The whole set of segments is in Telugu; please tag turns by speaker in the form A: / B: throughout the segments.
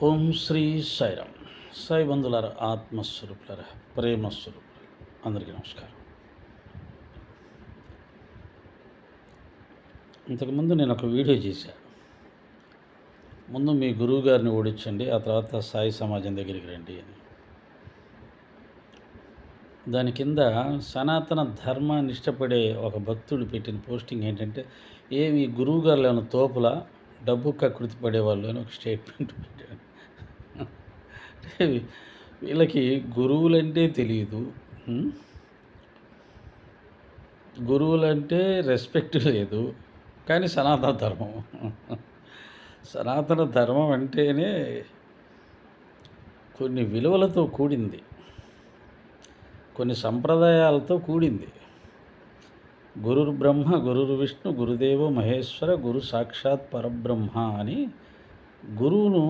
A: ఓం శ్రీ సాయిరామ్. సాయి బంధులారా, ఆత్మస్వరూపులారా, ప్రేమస్వరూపులారా, అందరికీ నమస్కారం. ఇంతకుముందు నేను ఒక వీడియో చేశాను. ముందు మీ గురువు గారిని ఓడించండి, ఆ తర్వాత సాయి సమాజం దగ్గరికి రండి అని. దాని కింద సనాతన ధర్మాన్ని ఇష్టపడే ఒక భక్తుడు పెట్టిన పోస్టింగ్ ఏంటంటే, ఏమి గురువు గారు ఏమైనా తోపుల డబ్బు కకృతి పడేవాళ్ళు అని ఒక స్టేట్మెంట్ పెట్టాడు. వీళ్ళకి గురువులంటే తెలియదు, గురువులంటే రెస్పెక్ట్ లేదు, కానీ సనాతన ధర్మం అంటేనే కొన్ని విలువలతో కూడింది, కొన్ని సంప్రదాయాలతో కూడింది. గురుర్ బ్రహ్మ గురుర్ విష్ణు గురుదేవో మహేశ్వర గురు సాక్షాత్ పరబ్రహ్మ అని గురువును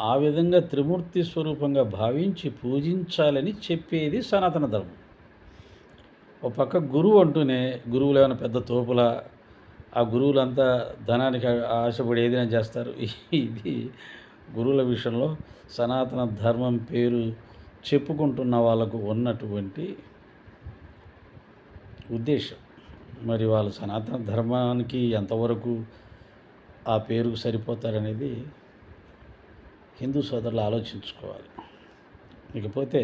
A: ఆ విధంగా త్రిమూర్తి స్వరూపంగా భావించి పూజించాలని చెప్పేది సనాతన ధర్మం. ఒక పక్క గురువు అంటూనే గురువులు ఏమైనా పెద్ద తోపుల, ఆ గురువులంతా ధనానికి ఆశపడి ఏదైనా చేస్తారు. ఇది గురువుల విషయంలో సనాతన ధర్మం పేరు చెప్పుకుంటున్న వాళ్ళకు ఉన్నటువంటి ఉద్దేశం. మరి వాళ్ళు సనాతన ధర్మానికి ఎంతవరకు ఆ పేరుకు సరిపోతారనేది హిందూ సోదరులు ఆలోచించుకోవాలి. ఇకపోతే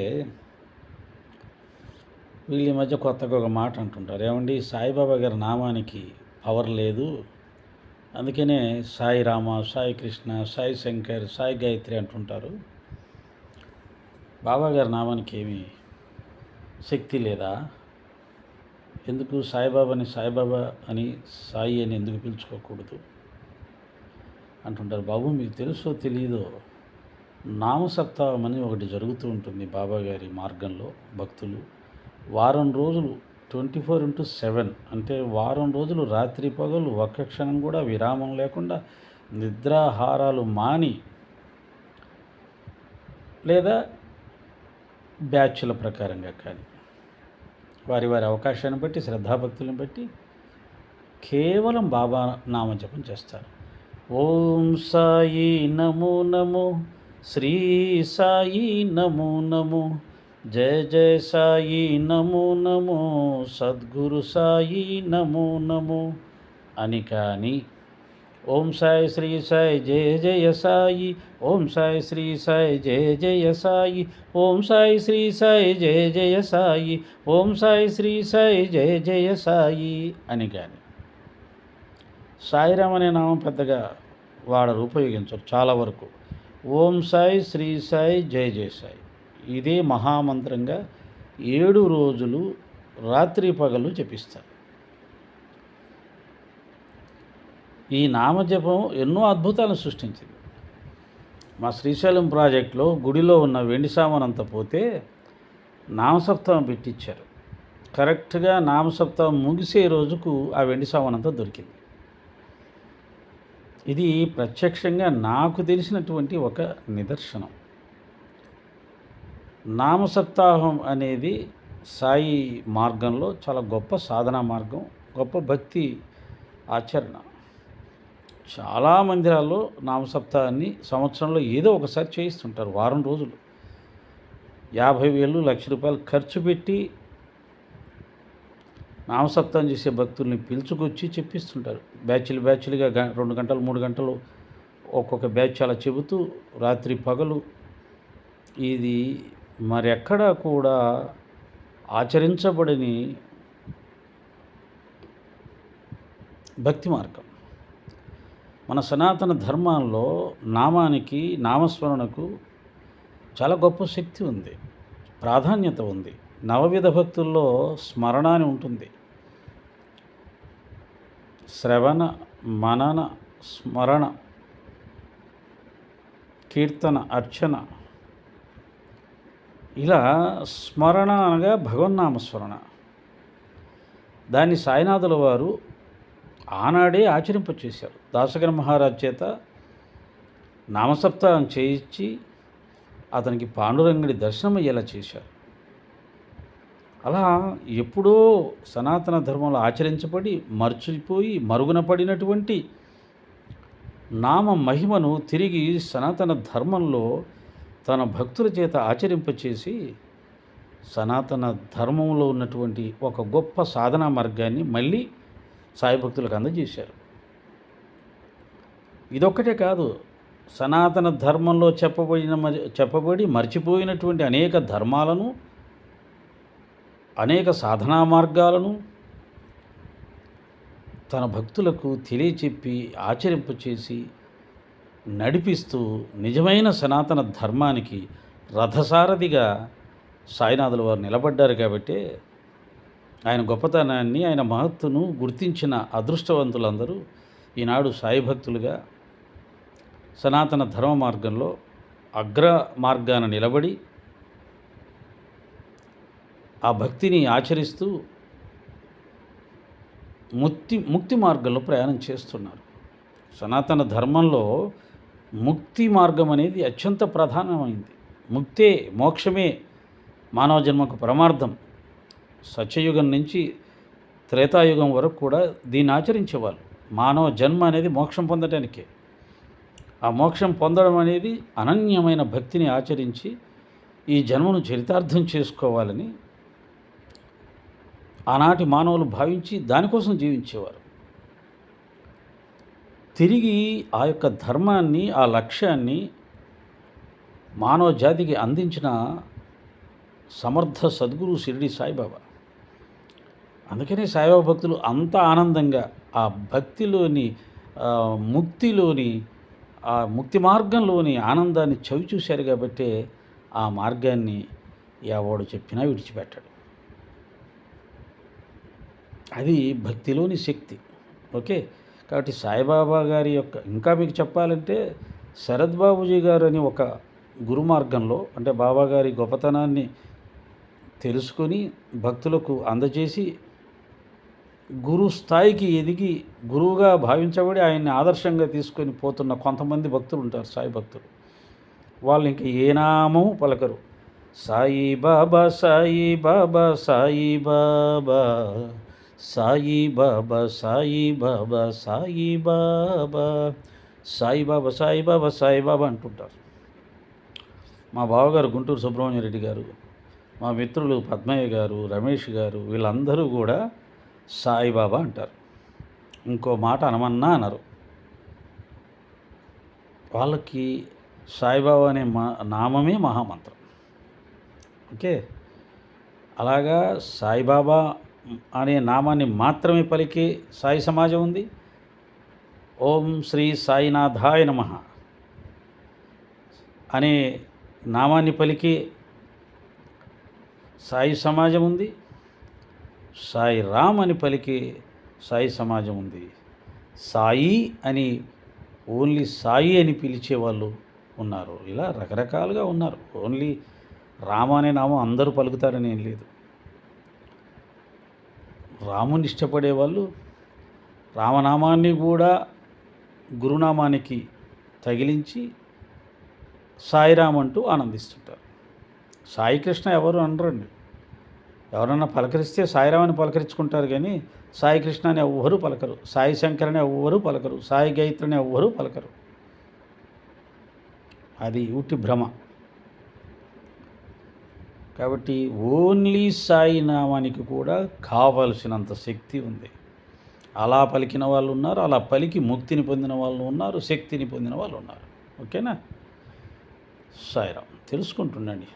A: వీళ్ళు ఈ మధ్య కొత్తగా ఒక మాట అంటుంటారు, ఏమండి సాయిబాబా గారి నామానికి పవర్ లేదు, అందుకనే సాయి రామ, సాయి కృష్ణ, సాయి శంకర్, సాయి గాయత్రి అంటుంటారు. బాబా గారి నామానికి ఏమీ శక్తి లేదా? ఎందుకు సాయిబాబాని సాయిబాబా అని, సాయి అని ఎందుకు పిలుచుకోకూడదు అంటుంటారు. బాబు, మీకు తెలుసో తెలియదో, నామసప్తాహం అని ఒకటి జరుగుతూ ఉంటుంది బాబా గారి మార్గంలో. భక్తులు వారం రోజులు 24/7 అంటే వారం రోజులు రాత్రి పగలు ఒక్క క్షణం కూడా విరామం లేకుండా నిద్రాహారాలు మాని, లేదా బ్యాచ్ల ప్రకారంగా కానీ వారి వారి అవకాశాన్ని బట్టి, శ్రద్ధాభక్తులను బట్టి కేవలం బాబా నామజపం చేస్తారు. ఓం సాయి నమో నమో, శ్రీ సాయి నమో నమో, జయ జయ సాయి నమో నమో, సద్గురు సాయి నమో నమో అని కానీ, ఓం సాయి శ్రీ సాయి జయ జయ సాయి, ఓం సాయి శ్రీ సాయి జయ జయ సాయి, ఓం సాయి శ్రీ సాయి జయ జయ సాయి, ఓం సాయి శ్రీ సాయి జయ జయ సాయి అని కానీ, సాయిరామ్ అనే నామం పెద్దగా వాడరు, ఉపయోగించరు చాలా వరకు. ఓం సాయి శ్రీ సాయి జయ జయ సాయి ఇదే మహామంత్రంగా 7 రోజులు రాత్రి పగలు జపిస్తారు. ఈ నామజపం ఎన్నో అద్భుతాలను సృష్టించింది. మా శ్రీశైలం ప్రాజెక్టులో గుడిలో ఉన్న వెండి సామానంతా పోతే నామసప్తాహం పెట్టించారు. కరెక్ట్గా నామసప్తాహం ముగిసే రోజుకు ఆ వెండి సామానంతా దొరికింది. ఇది ప్రత్యక్షంగా నాకు తెలిసినటువంటి ఒక నిదర్శనం. నామసప్తాహం అనేది సాయి మార్గంలో చాలా గొప్ప సాధనా మార్గం, గొప్ప భక్తి ఆచరణ. చాలా మందిరాల్లో నామసప్తాహాన్ని సంవత్సరంలో ఏదో ఒకసారి చేయిస్తుంటారు. వారం రోజులు 50,000, ₹1,00,000 ఖర్చు పెట్టి నామసప్తాహం చేసే భక్తుల్ని పిలుచుకొచ్చి చెప్పిస్తుంటారు. బ్యాచ్లుగా 2 గంటలు 3 గంటలు ఒక్కొక్క బ్యాచ్ అలా చెబుతూ రాత్రి పగలు. ఇది మరెక్కడా కూడా ఆచరించబడని భక్తి మార్గం. మన సనాతన ధర్మాల్లో నామానికి, నామస్మరణకు చాలా గొప్ప శక్తి ఉంది, ప్రాధాన్యత ఉంది. నవవిధ భక్తుల్లో స్మరణ అని ఉంటుంది. శ్రవణ, మనన, స్మరణ, కీర్తన, అర్చన. ఇలా స్మరణ అనగా భగవన్నామస్మరణ. దాన్ని సాయినాథుల వారు ఆనాడే ఆచరింపచేశారు. దాసగణ మహారాజ్ చేత నామసప్తాహం చేయించి అతనికి పాండురంగుడి దర్శనం అయ్యేలా చేశారు. అలా ఎప్పుడో సనాతన ధర్మంలో ఆచరించబడి మర్చిపోయి మరుగున పడినటువంటి నామ మహిమను తిరిగి సనాతన ధర్మంలో తన భక్తుల చేత ఆచరింపచేసి సనాతన ధర్మంలో ఉన్నటువంటి ఒక గొప్ప సాధనా మార్గాన్ని మళ్ళీ సాయి భక్తులకు అందజేశారు. ఇదొక్కటే కాదు, సనాతన ధర్మంలో చెప్పబడి మర్చిపోయినటువంటి అనేక ధర్మాలను, అనేక సాధనా మార్గాలను తన భక్తులకు తెలియచెప్పి ఆచరింపచేసి నడిపిస్తూ నిజమైన సనాతన ధర్మానికి రథసారథిగా సాయినాథుల వారు నిలబడ్డారు. కాబట్టి ఆయన గొప్పతనాన్ని, ఆయన మహత్తును గుర్తించిన అదృష్టవంతులందరూ ఈనాడు సాయి భక్తులుగా సనాతన ధర్మ మార్గంలో అగ్ర మార్గాన నిలబడి ఆ భక్తిని ఆచరిస్తూ ముక్తి మార్గంలో ప్రయాణం చేస్తున్నారు. సనాతన ధర్మంలో ముక్తి మార్గం అనేది అత్యంత ప్రధానమైంది. ముక్తే, మోక్షమే మానవ జన్మకు పరమార్థం. సత్యయుగం నుంచి త్రేతాయుగం వరకు కూడా దీన్ని ఆచరించేవాళ్ళు. మానవ జన్మ అనేది మోక్షం పొందడానికే. ఆ మోక్షం పొందడం అనేది అనన్యమైన భక్తిని ఆచరించి ఈ జన్మను చరితార్థం చేసుకోవాలని ఆనాటి మానవులు భావించి దానికోసం జీవించేవారు. తిరిగి ఆ యొక్క ధర్మాన్ని, ఆ లక్ష్యాన్ని మానవ జాతికి అందించిన సమర్థ సద్గురు షిరిడి సాయిబాబా. అందుకనే సాయిబాబా భక్తులు అంత ఆనందంగా ఆ భక్తిలోని, ముక్తిలోని, ఆ ముక్తి మార్గంలోని ఆనందాన్ని చవి చూశారు. కాబట్టే ఆ మార్గాన్ని ఎవడు చెప్పినా విడిచిపెట్టాడు. అది భక్తిలోని శక్తి. ఓకే, కాబట్టి సాయిబాబా గారి యొక్క, ఇంకా మీకు చెప్పాలంటే శరద్ బాబుజీ గారు అని ఒక గురు మార్గంలో, అంటే బాబా గారి గొప్పతనాన్ని తెలుసుకొని భక్తులకు అందజేసి గురు స్థాయికి ఎదిగి గురువుగా భావించబడి ఆయన్ని ఆదర్శంగా తీసుకొని పోతున్న కొంతమంది భక్తులు ఉంటారు, సాయి భక్తులు. వాళ్ళు ఇంక ఏ నామము పలకరు. సాయి బాబా, సాయి బాబా, సాయి బాబా, సాయి బాబా, సాయి బాబా, సాయి బాబా, సాయి బాబా, సాయి బాబా, సాయి బాబా అంటుంటారు. మా బావగారు గుంటూరు సుబ్రహ్మణ్య రెడ్డి గారు, మా మిత్రులు పద్మయ్య గారు, రమేష్ గారు, వీళ్ళందరూ కూడా సాయిబాబా అంటారు. ఇంకో మాట అనమన్నా అనరు. వాళ్ళకి సాయిబాబా అనే నామమే మహామంత్రం. ఓకే, అలాగా సాయిబాబా అనే నామాన్ని మాత్రమే పలికే సాయి సమాజం ఉంది. ఓం శ్రీ సాయినాథాయ నమః అనే నామాన్ని పలికే సాయి సమాజం ఉంది. సాయి రామ్ అని పలికే సాయి సమాజం ఉంది. సాయి అని, ఓన్లీ సాయి అని పిలిచే వాళ్ళు ఉన్నారు. ఇలా రకరకాలుగా ఉన్నారు. ఓన్లీ రామ అనే నామం అందరూ పలుకుతారని ఏం లేదు. రాముని ఇష్టపడే వాళ్ళు రామనామాన్ని కూడా గురునామానికి తగిలించి సాయిరామ్ అంటూ ఆనందిస్తుంటారు. సాయి కృష్ణ ఎవరు అనరండి. ఎవరన్నా పలకరిస్తే సాయిరామని పలకరించుకుంటారు, కానీ సాయి కృష్ణ అని ఎవ్వరూ పలకరు. సాయి శంకర్ అని ఎవ్వరూ పలకరు. సాయి గాయత్రి అని ఎవ్వరూ పలకరు. అది ఉట్టి భ్రమ. కాబట్టి ఓన్లీ సాయి నామానికి కూడా కావలసినంత శక్తి ఉంది. అలా పలికిన వాళ్ళు ఉన్నారు, అలా పలికి ముక్తిని పొందిన వాళ్ళు ఉన్నారు, శక్తిని పొందిన వాళ్ళు ఉన్నారు. ఓకేనా? సాయిరామ్ తెలుసుకుంటుండండి.